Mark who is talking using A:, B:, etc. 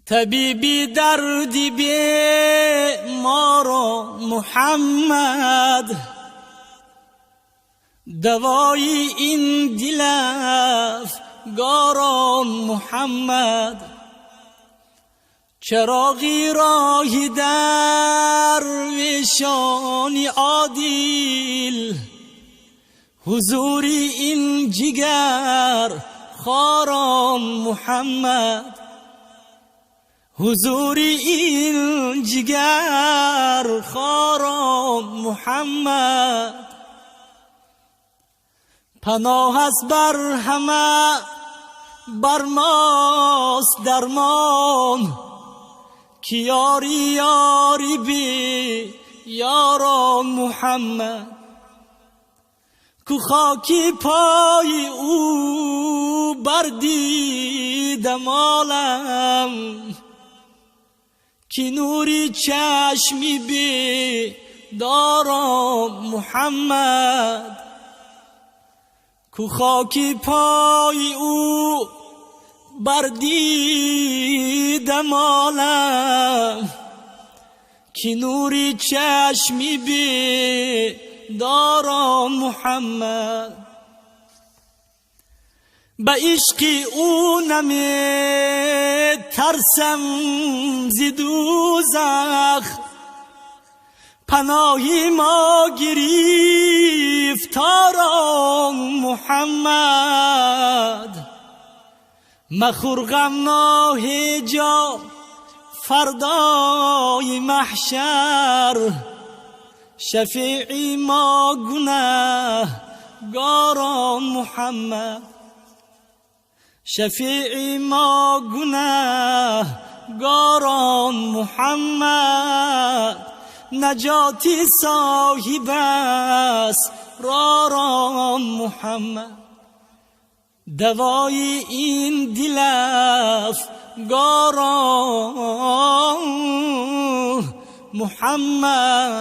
A: طبیبی دردی به ما را محمد، دوای این دل افگاران محمد. چراغی راهی درویشانی عادل، حضوری این جگر خاران محمد. حضوری این جگر خاران محمد. پناه است بر همه، بر ماست درمان، که یاری یاری بی یاران محمد. کو خاکی پای او بردیدم عالم، که نوری چشمی بی دارم محمد. کو خاکی پای او بردیدم عالم، که نوری چشمی بی دارم محمد. به عشق او نمی ترسم ز دوزخ، پناهی ما گرفتاران محمد. مخور غمناه جا فردای محشر، شفیعی ما گناهگاران محمد. شفیعی ما گناهگاران محمد. نجاتی صاحب اسراران محمد. دوای این دل افگاران محمد.